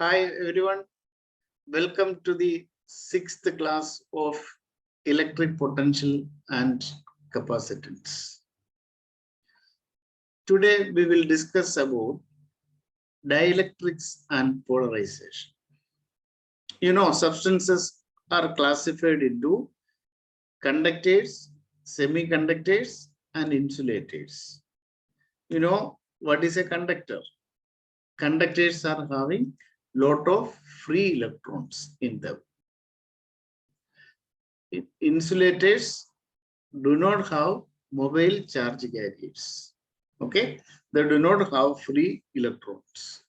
Hi everyone, welcome to the 6th class of Electric Potential and Capacitance. Today we will discuss about dielectrics and polarization. You know, substances are classified into conductors, semiconductors and insulators. You know, what is a conductor? Conductors are having lot of free electrons in them. Insulators do not have mobile charge carriers. Okay, they do not have free electrons.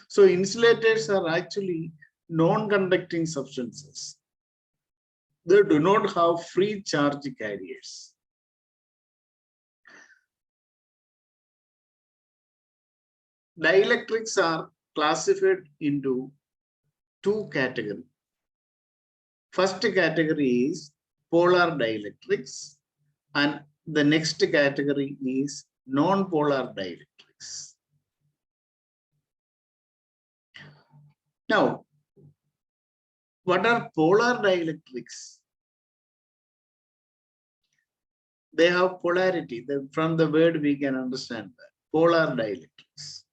So insulators are actually non-conducting substances. They do not have free charge carriers. Dielectrics are classified into two categories. First category is polar dielectrics, and the next category is non-polar dielectrics. Now, what are polar dielectrics? They have polarity. From the word we can understand that. Polar dielectrics.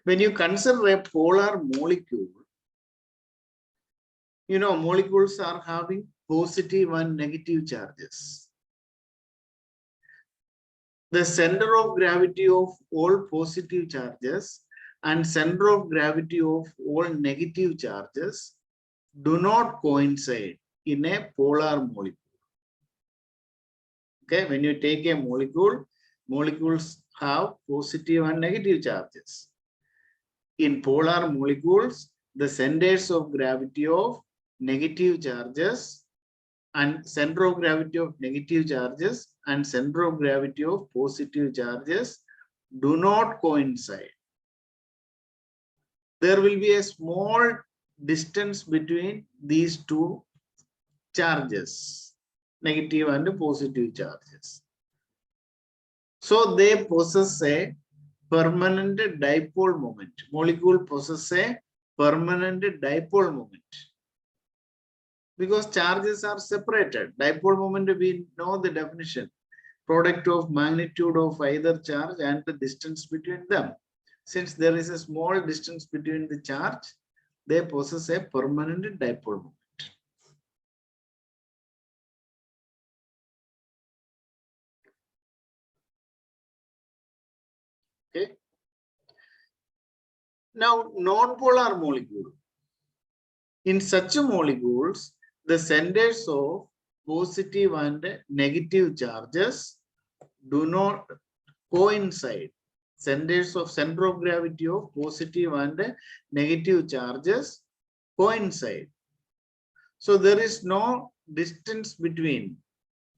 When you consider a polar molecule, you know, molecules are having positive and negative charges. The center of gravity of all positive charges and center of gravity of all negative charges do not coincide in a polar molecule. Okay, when you take a molecule, molecules have positive and negative charges. In polar molecules, the centers of gravity of negative charges and center of gravity of negative charges and center of gravity of positive charges do not coincide. There will be a small distance between these two charges, negative and positive charges. So they possess a permanent dipole moment. Molecule possesses a permanent dipole moment. Because charges are separated. Dipole moment, we know the definition. Product of magnitude of either charge and the distance between them. Since there is a small distance between the charge, they possess a permanent dipole moment. Okay. Now, non-polar molecule. In such molecules, the centers of positive and negative charges do not coincide. Center of gravity of positive and negative charges coincide. So there is no distance between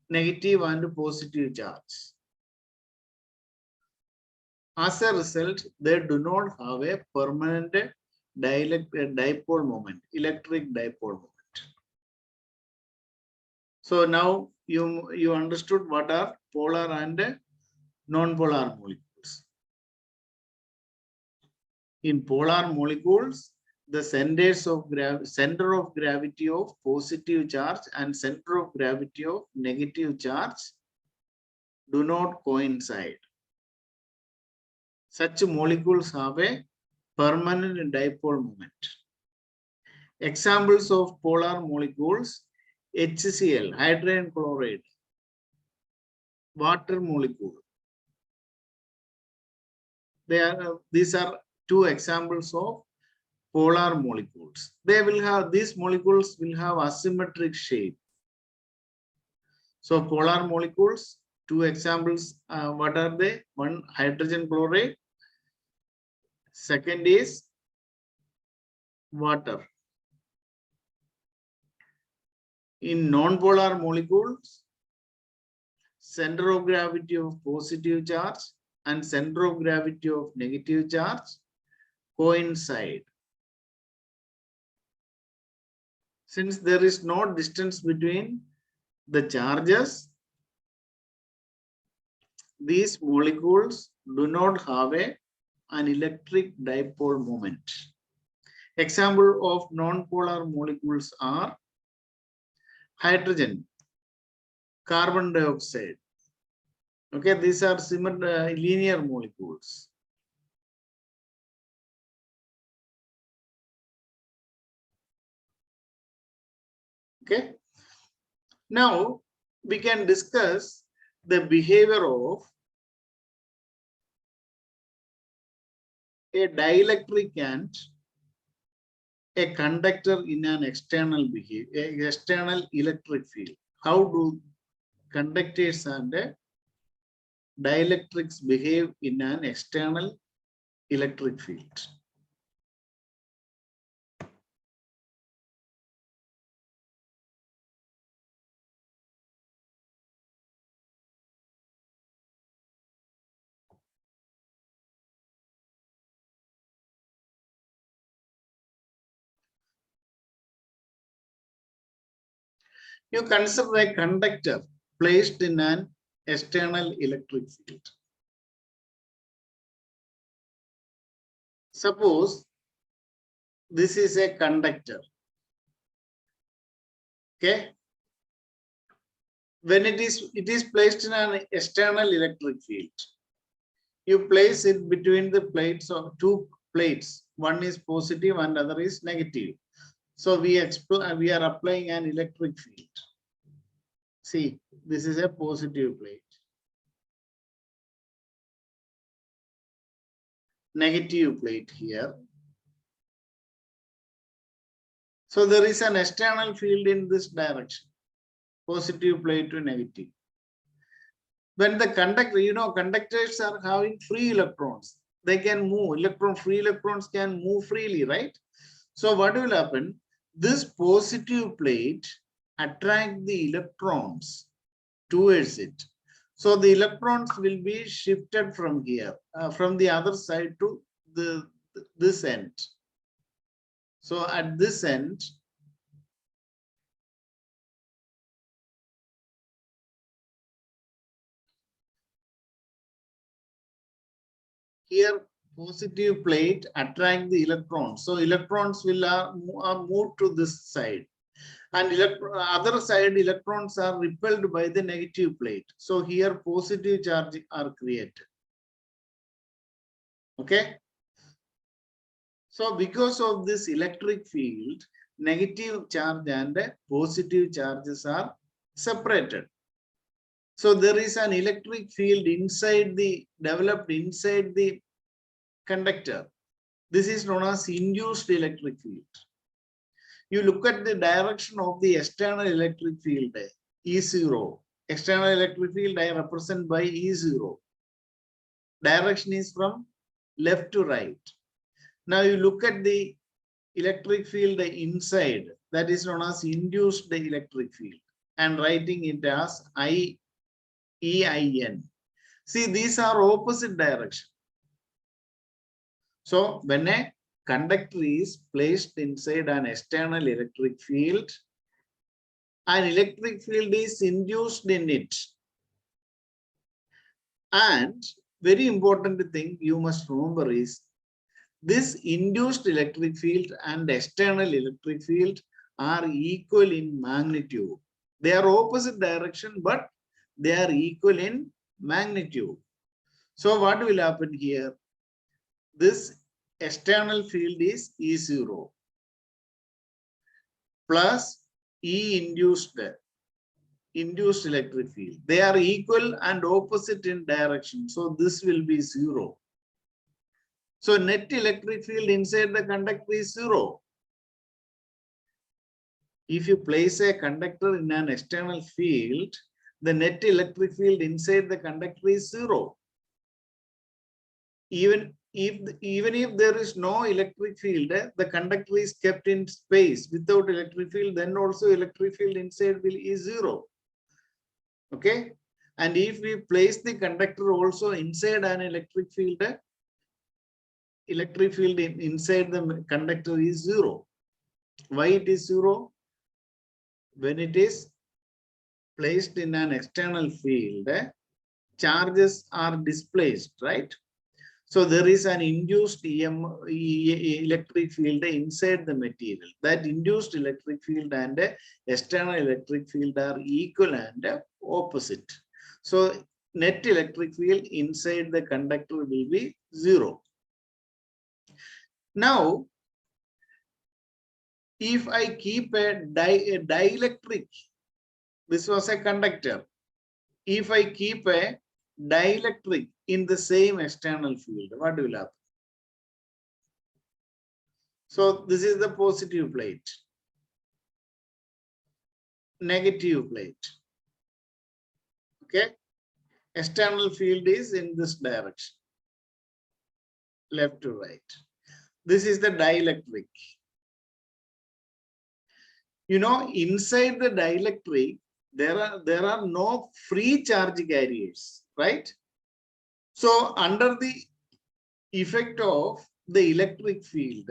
negative and positive charge. As a result, they do not have a permanent dipole moment, electric dipole moment. So now you understood what are polar and non-polar molecules. In polar molecules, the center of gravity of positive charge and center of gravity of negative charge do not coincide. Such molecules have a permanent dipole moment. Examples of polar molecules: HCl, hydrogen chloride, water molecule. These are two examples of polar molecules. These molecules will have asymmetric shape. So polar molecules, two examples, what are they? One, hydrogen chloride. Second is water. In non-polar molecules, center of gravity of positive charge and center of gravity of negative charge coincide. Since there is no distance between the charges, these molecules do not have an electric dipole moment. Example of non-polar molecules are hydrogen, carbon dioxide. Okay, these are similar linear molecules. Okay. Now we can discuss the behavior of a dielectric and a conductor in an external behavior, external electric field. How do conductors and dielectrics behave in an external electric field? You consider a conductor placed in an external electric field. Suppose this is a conductor. Okay. When it is placed in an external electric field, you place it between the plates of two plates. One is positive and other is negative. So we are applying an electric field. See, this is a positive plate. Negative plate here. So there is an external field in this direction. Positive plate to negative. When the conductor, conductors are having free electrons. They can move. Free electrons can move freely, right? So what will happen? This positive plate attract the electrons towards it. So the electrons will be shifted from here, from the other side to this end. So at this end, here positive plate attract the electrons. So electrons will move to this side. And other side electrons are repelled by the negative plate. So here positive charge are created. Okay. So because of this electric field, negative charge and positive charges are separated. So there is an electric field developed inside the conductor. This is known as induced electric field. You look at the direction of the external electric field, E0. External electric field I represent by E0. Direction is from left to right. Now you look at the electric field inside, that is known as induced electric field, and writing it as EIN. See, these are opposite direction. So when a conductor is placed inside an external electric field, an electric field is induced in it. And very important thing you must remember is this induced electric field and external electric field are equal in magnitude. They are opposite direction, but they are equal in magnitude. So what will happen here? This external field is E0 plus E induced electric field. They are equal and opposite in direction. So this will be 0. So net electric field inside the conductor is 0. If you place a conductor in an external field, the net electric field inside the conductor is 0. Even if there is no electric field, the conductor is kept in space without electric field, then also electric field inside is 0. Okay. And if we place the conductor also inside an electric field inside the conductor is 0. Why it is 0? When it is placed in an external field, charges are displaced, right? So there is an induced electric field inside the material. That induced electric field and external electric field are equal and opposite. So net electric field inside the conductor will be 0. Now, if I keep a dielectric, this was a conductor. If I keep a dielectric in the same external field, what will happen? So this is the positive plate, negative plate. Okay, external field is in this direction, left to right. This is the dielectric. You know, inside the dielectric, there are no free charge carriers, right? So under the effect of the electric field,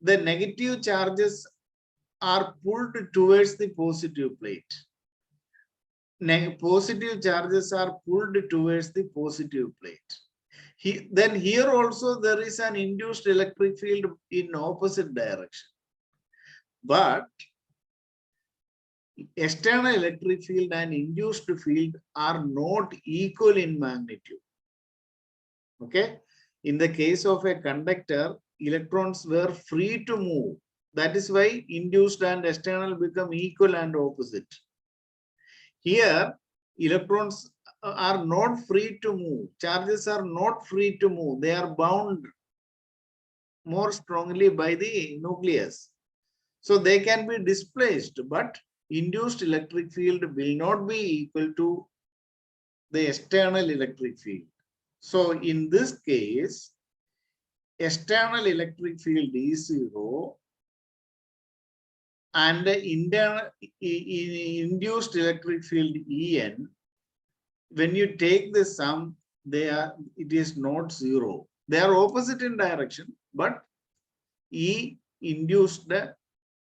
the negative charges are pulled towards the positive plate. Positive charges are pulled towards the positive plate. Then here also there is an induced electric field in opposite direction. But external electric field and induced field are not equal in magnitude. Okay. In the case of a conductor, electrons were free to move. That is why induced and external become equal and opposite. Here, electrons are not free to move. Charges are not free to move. They are bound more strongly by the nucleus. So they can be displaced, but induced electric field will not be equal to the external electric field. So in this case, external electric field is 0 and the induced electric field En, when you take the sum, it is not 0. They are opposite in direction, but E induced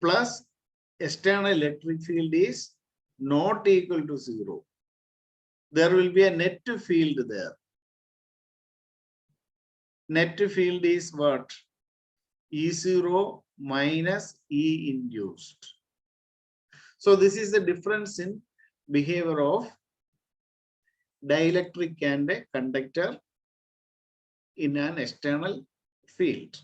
plus external electric field is not equal to 0. There will be a net field there. Net field is what? E0 minus E induced. So this is the difference in behavior of dielectric and a conductor in an external field.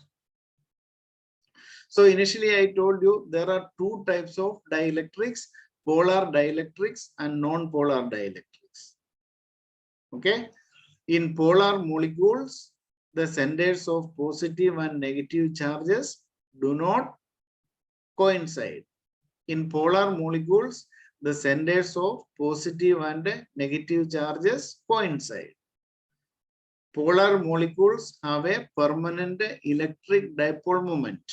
So initially I told you there are two types of dielectrics, polar dielectrics and non-polar dielectrics. Okay. In polar molecules, the centers of positive and negative charges do not coincide. In polar molecules, the centers of positive and negative charges coincide. Polar molecules have a permanent electric dipole moment.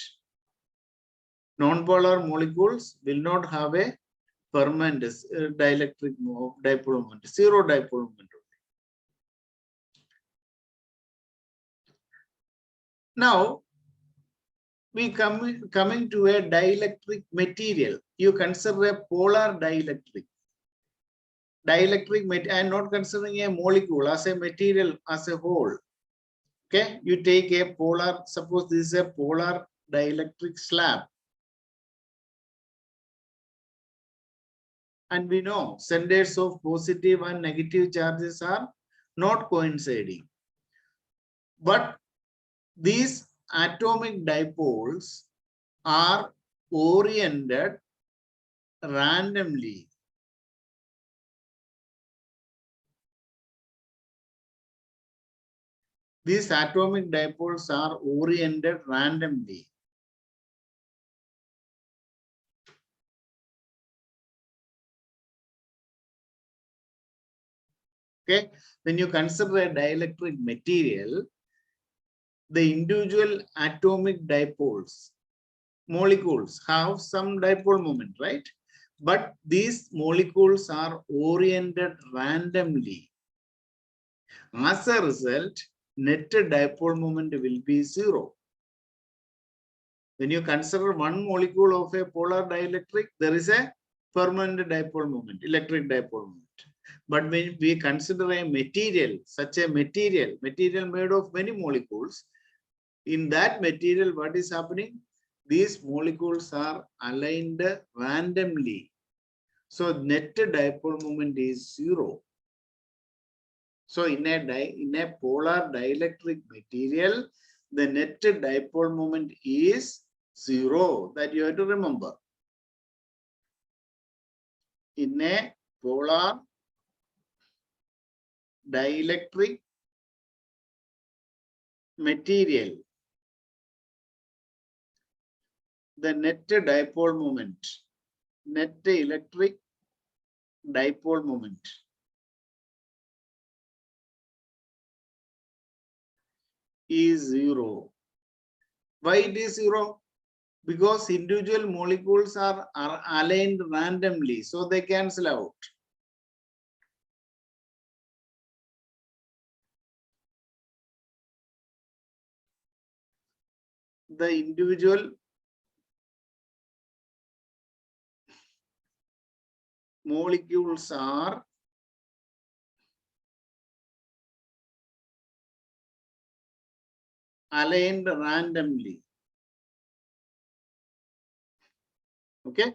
Non-polar molecules will not have a permanent dielectric dipole moment, zero dipole moment. Now, we coming to a dielectric material. You consider a polar dielectric. Dielectric material, I am not considering a molecule as a material as a whole. Okay, you take a polar, suppose this is a polar dielectric slab. And we know centers of positive and negative charges are not coinciding. But these atomic dipoles are oriented randomly. These atomic dipoles are oriented randomly. Okay, when you consider a dielectric material, the individual atomic dipoles, molecules have some dipole moment, right? But these molecules are oriented randomly. As a result, net dipole moment will be 0. When you consider one molecule of a polar dielectric, there is a permanent dipole moment, electric dipole moment. But when we consider a material, such a material made of many molecules, in that material, what is happening? These molecules are aligned randomly. So net dipole moment is 0. So in a polar dielectric material, the net dipole moment is 0. That you have to remember. In a polar dielectric material, the net dipole moment, net electric dipole moment is 0. Why it is 0? Because individual molecules are aligned randomly, so they cancel out. The individual molecules are aligned randomly. Okay.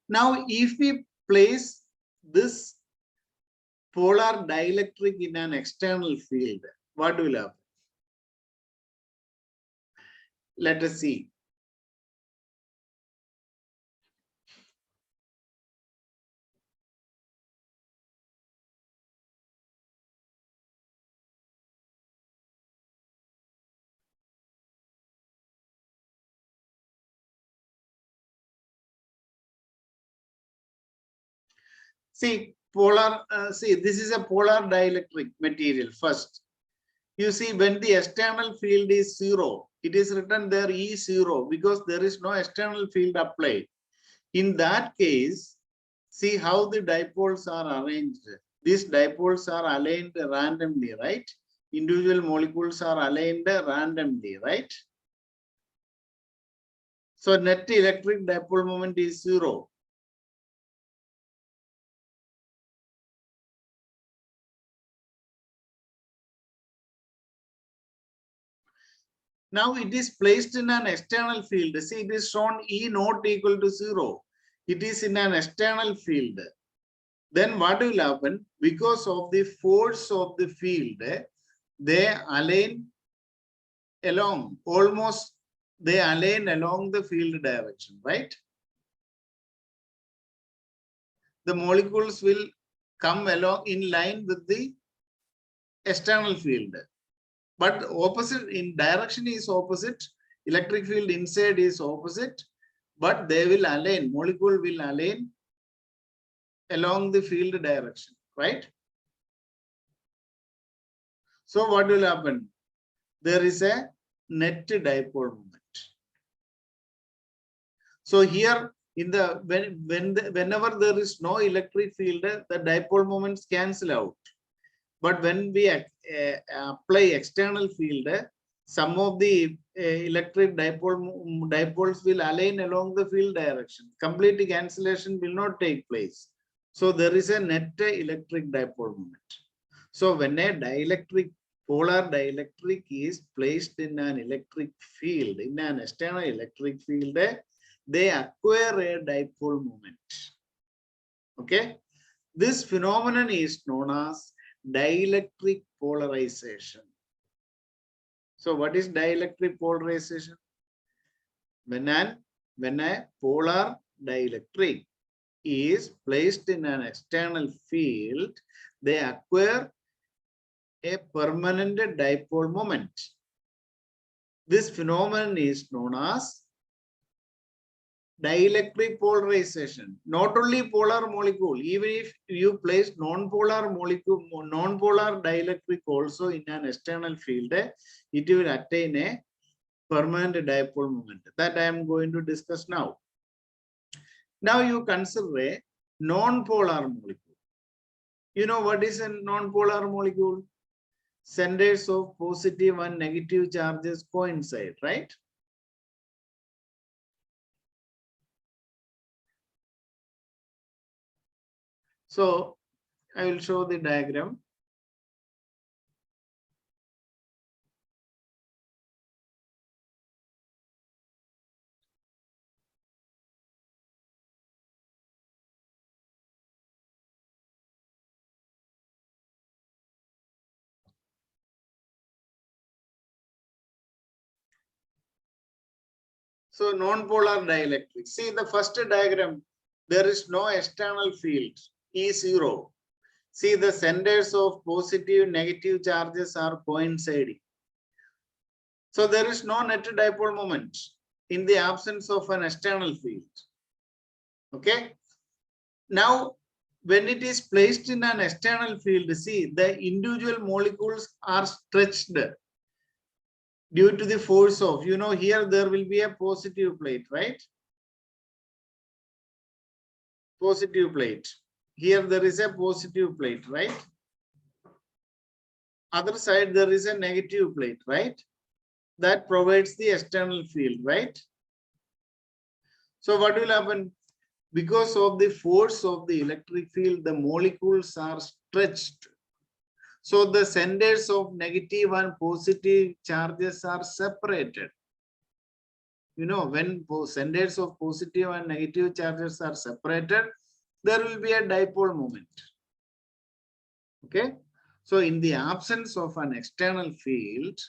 Now, if we place this polar dielectric in an external field, what will happen? Let us see. See, this is a polar dielectric material first. You see, when the external field is 0, it is written there E0 because there is no external field applied. In that case, see how the dipoles are arranged. These dipoles are aligned randomly, right? Individual molecules are aligned randomly, right? So net electric dipole moment is 0. Now it is placed in an external field. See, it is shown E not equal to 0. It is in an external field. Then what will happen? Because of the force of the field, they align along, almost they align along the field direction, right? The molecules will come along in line with the external field. But opposite in direction is opposite. Electric field inside is opposite, but they will align. Molecule will align along the field direction, right? So what will happen? There is a net dipole moment. So here in the whenever there is no electric field, the dipole moments cancel out. But when we apply external field, some of the electric dipoles will align along the field direction. Complete cancellation will not take place. So there is a net electric dipole moment. So when a polar dielectric is placed in an electric field, in an external electric field, they acquire a dipole moment. Okay. This phenomenon is known as dielectric polarization. So what is dielectric polarization? When a polar dielectric is placed in an external field, they acquire a permanent dipole moment. This phenomenon is known as dielectric polarization. Not only polar molecule, even if you place non-polar molecule, non-polar dielectric also in an external field, it will attain a permanent dipole moment. That I am going to discuss now. Now you consider a non-polar molecule. You know what is a non-polar molecule? Centers of positive and negative charges coincide, right? So I will show the diagram. So non-polar dielectric. See the first diagram, there is no external field, E0. See the centers of positive, negative charges are coinciding. So there is no net dipole moment in the absence of an external field. Okay. Now, when it is placed in an external field, see the individual molecules are stretched due to the force of, here there will be a positive plate, right? Positive plate. Here there is a positive plate, right? Other side there is a negative plate, right? That provides the external field, right? So what will happen? Because of the force of the electric field, the molecules are stretched. So the centers of negative and positive charges are separated. When centers of positive and negative charges are separated, there will be a dipole moment. Okay. So in the absence of an external field,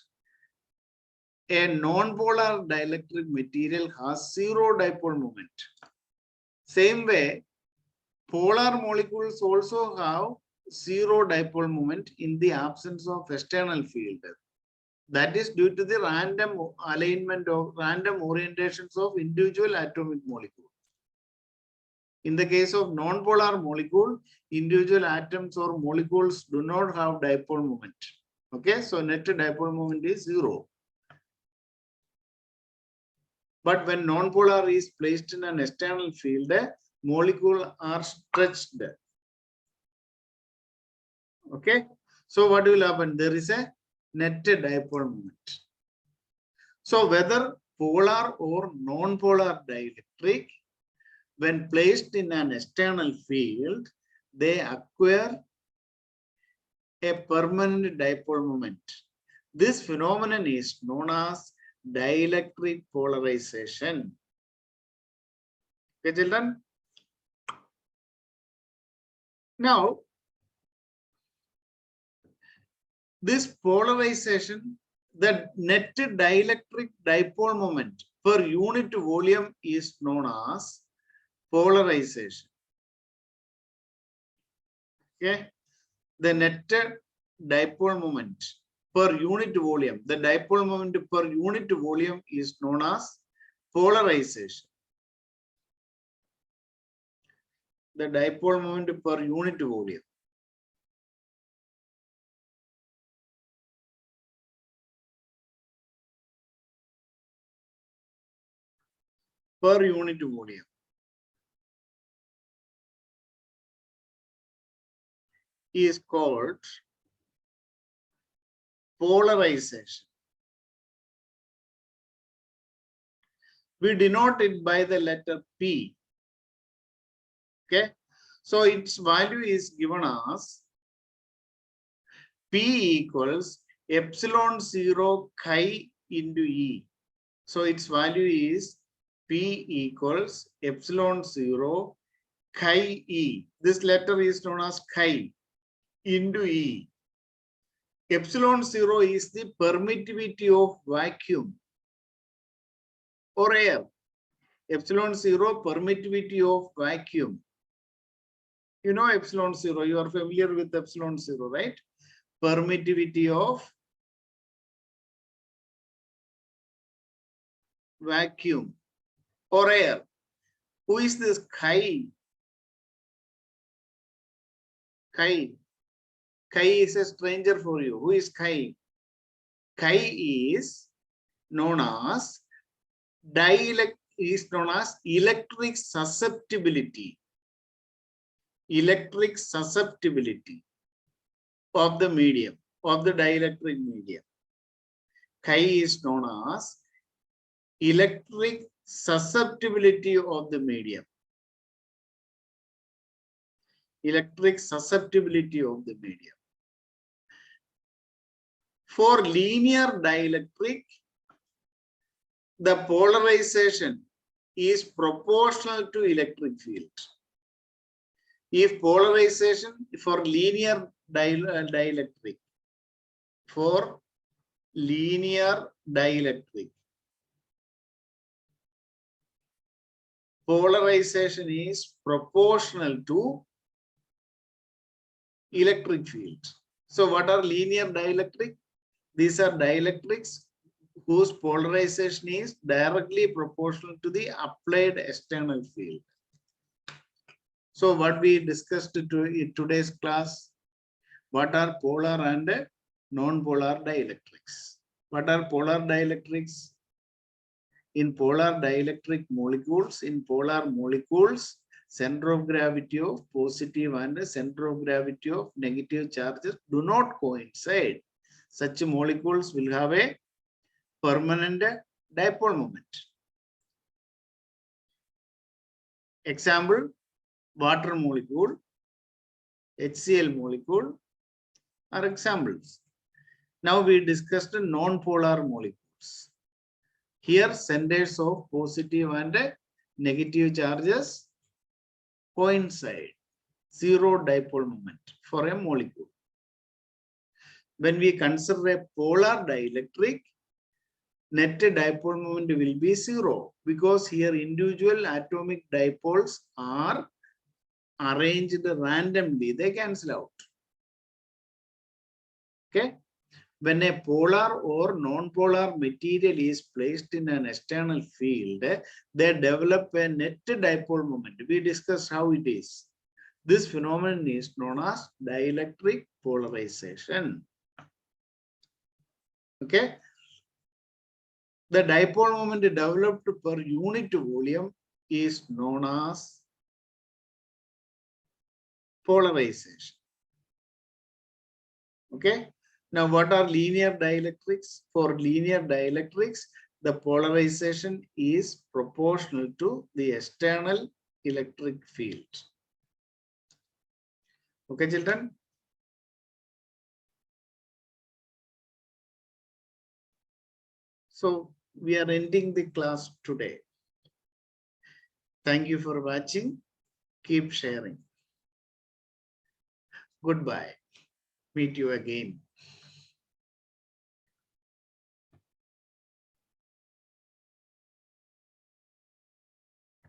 a non-polar dielectric material has zero dipole moment. Same way, polar molecules also have zero dipole moment in the absence of external field. That is due to the random alignment of random orientations of individual atomic molecules. In the case of non-polar molecule, individual atoms or molecules do not have dipole moment. Okay, so net dipole moment is zero. But when non-polar is placed in an external field, the molecules are stretched. Okay, so what will happen? There is a net dipole moment. So whether polar or non-polar dielectric, when placed in an external field, they acquire a permanent dipole moment. This phenomenon is known as dielectric polarization. Okay, children? Now, this polarization, the net dielectric dipole moment per unit volume is known as polarization. Okay, the net dipole moment per unit volume, the dipole moment per unit volume is known as polarization. The dipole moment per unit volume. Per unit volume is called polarization. We denote it by the letter P. Okay, so its value is given as P equals epsilon 0 chi into E. So its value is P equals epsilon 0 chi E. This letter is known as chi into E. Epsilon 0 is the permittivity of vacuum or air. Epsilon 0 permittivity of vacuum. You know epsilon 0, you are familiar with epsilon 0, right? Permittivity of vacuum or air. Who is this chi? Chi. Chi is a stranger for you. Who is chi? Chi is known as electric susceptibility. Electric susceptibility of the medium, of the dielectric medium. Chi is known as electric susceptibility of the medium. electric susceptibility of the medium. For linear dielectric, the polarization is proportional to electric field. If polarization for linear dielectric, polarization is proportional to electric field. So what are linear dielectric? These are dielectrics whose polarization is directly proportional to the applied external field. So what we discussed in today's class, what are polar and non-polar dielectrics? What are polar dielectrics? In polar dielectric molecules, center of gravity of positive and center of gravity of negative charges do not coincide. Such molecules will have a permanent dipole moment. Example, water molecule, HCl molecule are examples. Now we discussed non-polar molecules. Here centers of positive and negative charges coincide. Zero dipole moment for a molecule. When we consider a polar dielectric, net dipole moment will be zero because here individual atomic dipoles are arranged randomly. They cancel out. Okay. When a polar or non-polar material is placed in an external field, they develop a net dipole moment. We discussed how it is. This phenomenon is known as dielectric polarization. Okay. The dipole moment developed per unit volume is known as polarization. Okay. Now, what are linear dielectrics? For linear dielectrics, the polarization is proportional to the external electric field. Okay, children? So, we are ending the class today. Thank you for watching. Keep sharing. Goodbye. Meet you again.